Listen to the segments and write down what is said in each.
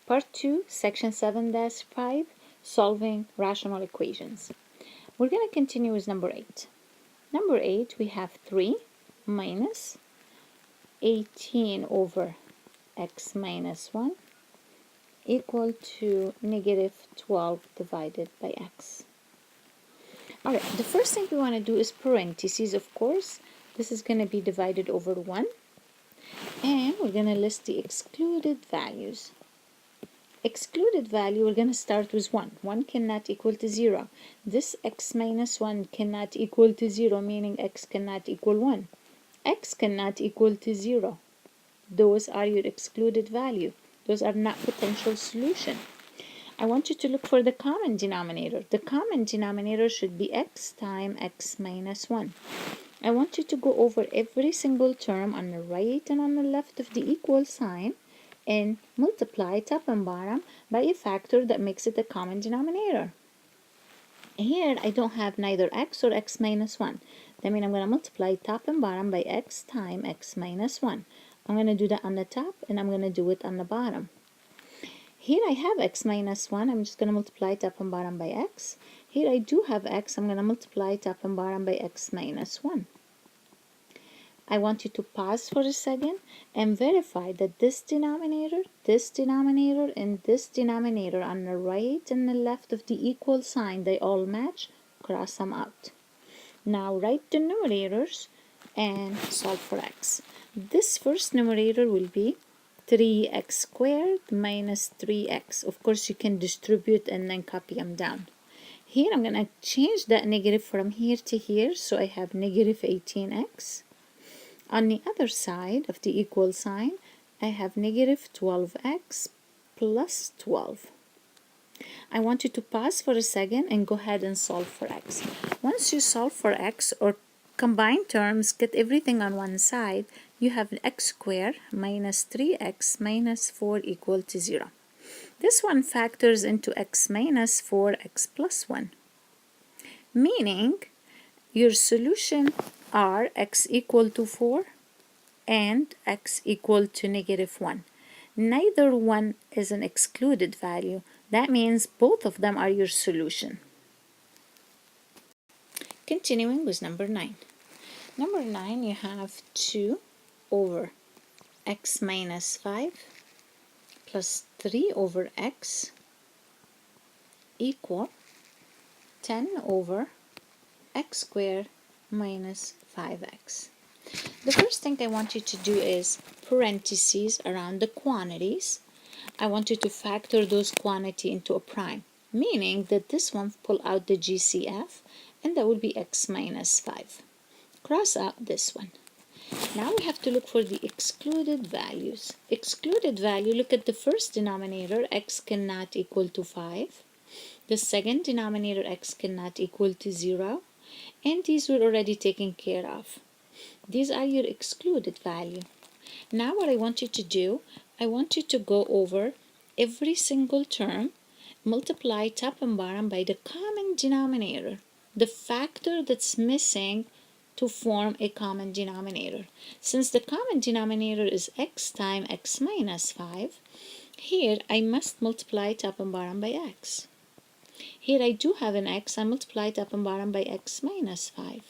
Part 2, Section 7-5, Solving Rational Equations. We're going to continue with number 8. Number 8, we have 3 minus 18 over x minus 1 equal to negative 12 divided by x. Alright, the first thing we want to do is parentheses, of course. This is going to be divided over 1. And we're going to list the excluded values. Excluded value, we're going to start with 1. 1 cannot equal to 0. This x minus 1 cannot equal to 0, meaning x cannot equal 1. X cannot equal to 0. Those are your excluded value. Those are not potential solution. I want you to look for the common denominator. The common denominator should be x times x minus 1. I want you to go over every single term on the right and on the left of the equal sign and multiply top and bottom by a factor that makes it a common denominator. Here I don't have neither x or x minus 1. That means I'm going to multiply top and bottom by x times x minus 1. I'm going to do that on the top and I'm going to do it on the bottom. Here I have x minus 1. I'm just going to multiply top and bottom by x. Here I do have x. I'm going to multiply top and bottom by x minus 1. I want you to pause for a second and verify that this denominator, and this denominator on the right and the left of the equal sign, they all match. Cross them out. Now write the numerators and solve for x. This first numerator will be 3x squared minus 3x. Of course, you can distribute and then copy them down. Here, I'm going to change that negative from here to here, so I have negative 18x. On the other side of the equal sign, I have negative 12x plus 12. I want you to pause for a second and go ahead and solve for x. Once you solve for x or combine terms, get everything on one side, you have x squared minus 3x minus 4 equal to 0. This one factors into x minus 4x plus 1, meaning your solution are x equal to 4 and x equal to negative 1. Neither one is an excluded value. That means both of them are your solution. Continuing with number 9. Number 9, you have 2 over x minus 5 plus 3 over x equal 10 over x squared minus 5x. The first thing I want you to do is parentheses around the quantities. I want you to factor those quantity into a prime, meaning that this one pull out the GCF, and that would be x minus 5. Cross out this one. Now we have to look for the excluded values. Excluded value, look at the first denominator, x cannot equal to 5. The second denominator, x cannot equal to 0. And these were already taken care of. These are your excluded value. Now what I want you to do, I want you to go over every single term, multiply top and bottom by the common denominator, the factor that's missing to form a common denominator. Since the common denominator is x times x minus 5, here I must multiply top and bottom by x. Here I do have an x, I multiply top and bottom by x minus 5.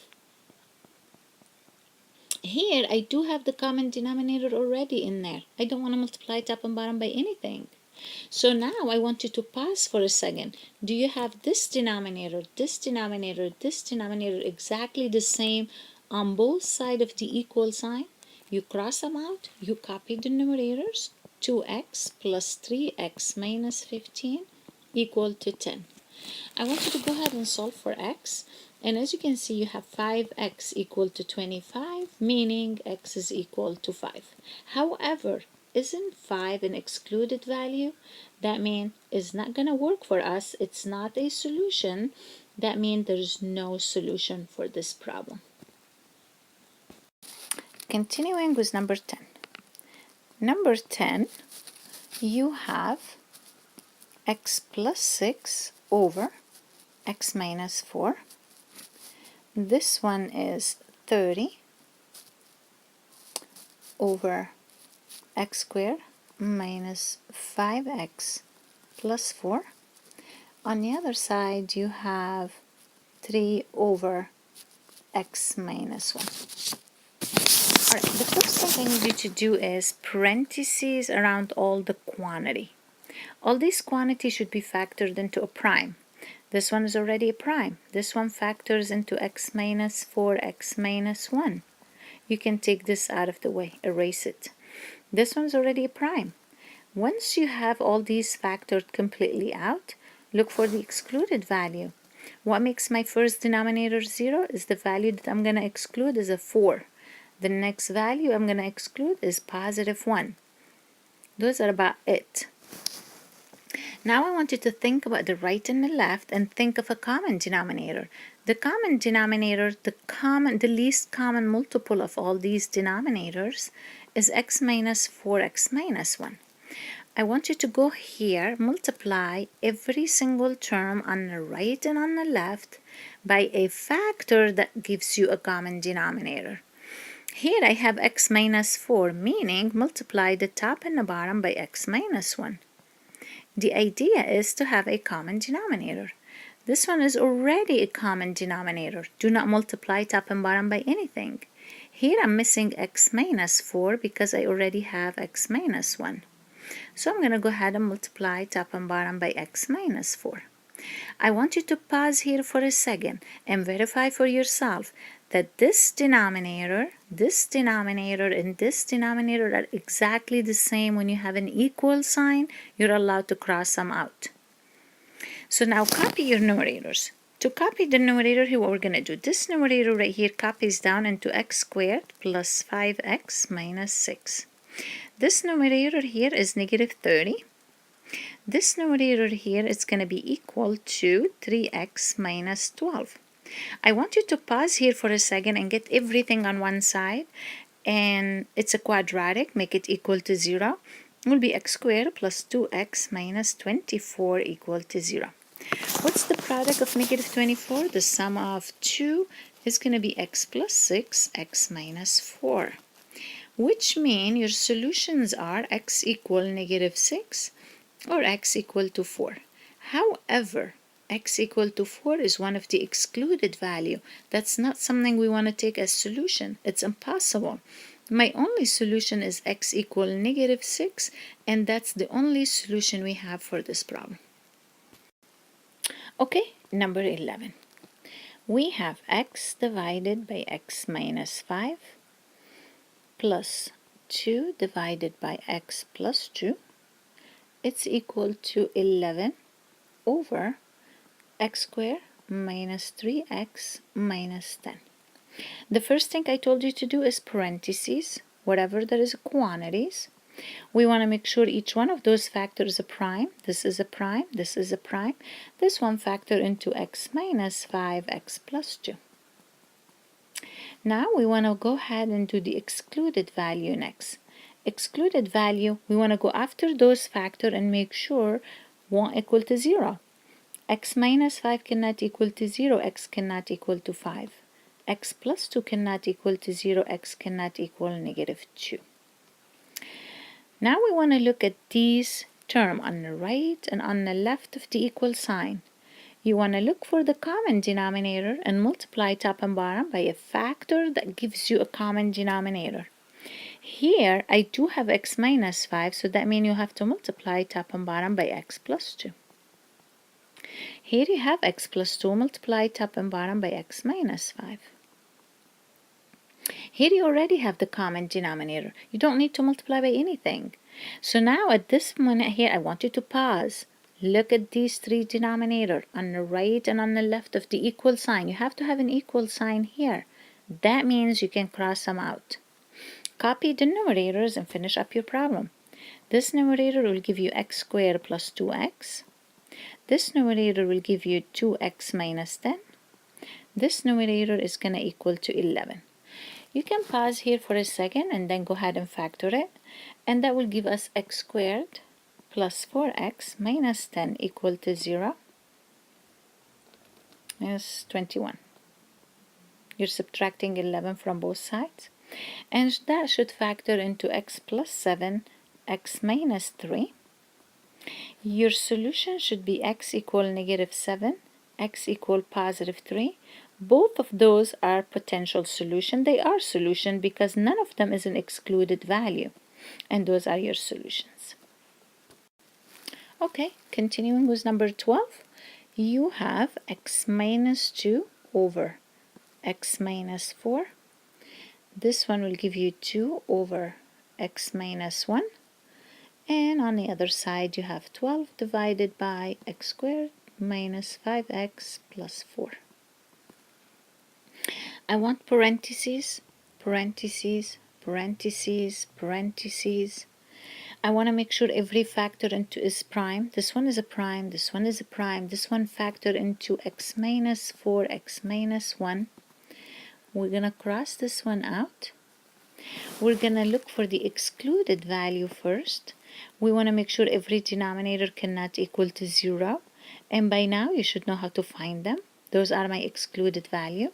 Here I do have the common denominator already in there. I don't want to multiply top and bottom by anything. So now I want you to pause for a second. Do you have this denominator exactly the same on both sides of the equal sign? You cross them out, you copy the numerators, 2x plus 3x minus 15 equal to 10. I want you to go ahead and solve for x. And as you can see, you have 5x equal to 25, meaning x is equal to 5. However, isn't 5 an excluded value? That means it's not going to work for us. It's not a solution. That means there's no solution for this problem. Continuing with number 10. Number 10, you have x plus 6 over x minus 4. This one is 30 over x squared minus 5x plus 4. On the other side, you have 3 over x minus 1. All right, the first thing I need you to do is parentheses around all the quantity. All these quantities should be factored into a prime. This one is already a prime. This one factors into x minus 4, x minus 1. You can take this out of the way, erase it. This one's already a prime. Once you have all these factored completely out, look for the excluded value. What makes my first denominator 0 is the value that I'm going to exclude is a 4. The next value I'm going to exclude is positive 1. Those are about it. Now I want you to think about the right and the left and think of a common denominator. The common denominator, the least common multiple of all these denominators is x minus 4x minus 1. I want you to go here, multiply every single term on the right and on the left by a factor that gives you a common denominator. Here I have x minus 4, meaning multiply the top and the bottom by x minus 1. The idea is to have a common denominator. This one is already a common denominator. Do not multiply top and bottom by anything. Here I'm missing x minus 4 because I already have x minus 1. So I'm going to go ahead and multiply top and bottom by x minus 4. I want you to pause here for a second and verify for yourself that this denominator, and this denominator are exactly the same. When you have an equal sign, you're allowed to cross them out. So now copy your numerators. To copy the numerator, here what we're going to do, this numerator right here copies down into x squared plus 5x minus 6. This numerator here is negative 30. This numerator here is going to be equal to 3x minus 12. I want you to pause here for a second and get everything on one side, and it's a quadratic, make it equal to 0. It will be x squared plus 2x minus 24 equal to 0. What's the product of negative 24? The sum of 2 is going to be x plus 6, x minus 4. Which mean your solutions are x equal negative 6 or x equal to 4. However, x equal to 4 is one of the excluded value. That's not something we want to take as solution. It's impossible. My only solution is x equal negative 6, and that's the only solution we have for this problem. Okay, number 11. We have x divided by x minus 5 plus 2 divided by x plus 2. It's equal to 11 over x squared minus 3x minus 10. The first thing I told you to do is parentheses, whatever there is quantities. We want to make sure each one of those factors is a prime. This is a prime, this is a prime. This one factor into x minus 5x plus 2. Now we want to go ahead and do the excluded value next. Excluded value, we want to go after those factors and make sure 1 equal to 0. X minus 5 cannot equal to 0, x cannot equal to 5. X plus 2 cannot equal to 0, x cannot equal negative 2. Now we want to look at these terms on the right and on the left of the equal sign. You want to look for the common denominator and multiply top and bottom by a factor that gives you a common denominator. Here I do have x minus 5, so that means you have to multiply top and bottom by x plus 2. Here you have x plus 2, multiply top and bottom by x minus 5. Here you already have the common denominator. You don't need to multiply by anything. So now at this moment here, I want you to pause. Look at these three denominators on the right and on the left of the equal sign. You have to have an equal sign here. That means you can cross them out. Copy the numerators and finish up your problem. This numerator will give you x squared plus 2x. This numerator will give you 2x minus 10. This numerator is going to equal to 11. You can pause here for a second and then go ahead and factor it. And that will give us x squared plus 4x minus 10 equal to 0 is 21. You're subtracting 11 from both sides. And that should factor into x plus 7 x minus 3. Your solution should be x equal negative 7, x equal positive 3. Both of those are potential solution. They are solution because none of them is an excluded value. And those are your solutions. Okay, continuing with number 12. You have x minus 2 over x minus 4. This one will give you 2 over x minus 1. And on the other side, you have 12 divided by x squared minus 5x plus 4. I want parentheses, parentheses, parentheses, parentheses. I want to make sure every factor into is prime. This one is a prime, this one is a prime, this one factor into x minus 4, x minus 1. We're going to cross this one out. We're going to look for the excluded value first. We want to make sure every denominator cannot equal to 0. And by now you should know how to find them. Those are my excluded value.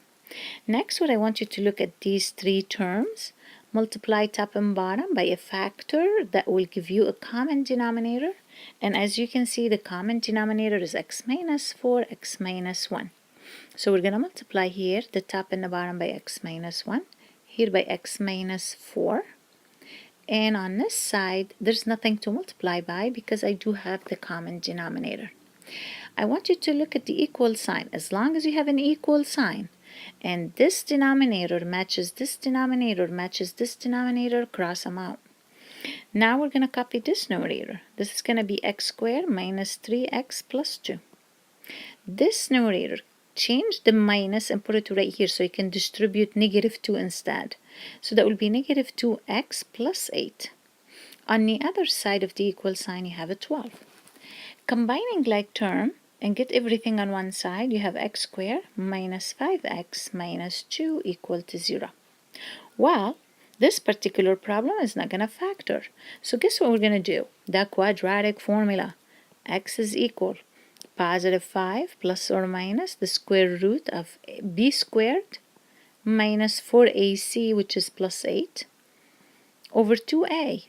Next, what I want you to look at these three terms. Multiply top and bottom by a factor that will give you a common denominator. And as you can see, the common denominator is x minus 4, x minus 1. So we're going to multiply here the top and the bottom by x minus 1. Here by x minus 4. And on this side, there's nothing to multiply by because I do have the common denominator. I want you to look at the equal sign. As long as you have an equal sign, and this denominator matches this denominator, matches this denominator, cross them out. Now we're going to copy this numerator. This is going to be x squared minus 3x plus 2. This numerator, change the minus and put it right here so you can distribute negative 2 instead. So that will be negative 2x plus 8. On the other side of the equal sign, you have a 12. Combining like term and get everything on one side, you have x squared minus 5x minus 2 equal to 0. Well, this particular problem is not going to factor. So guess what we're going to do? The quadratic formula. X is equal positive 5 plus or minus the square root of b squared minus 4ac, which is plus 8, over 2a.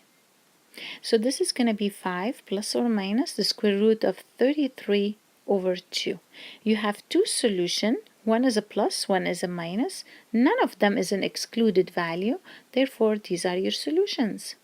So this is going to be 5 plus or minus the square root of 33 over 2. You have two solutions. One is a plus, one is a minus. None of them is an excluded value. Therefore, these are your solutions.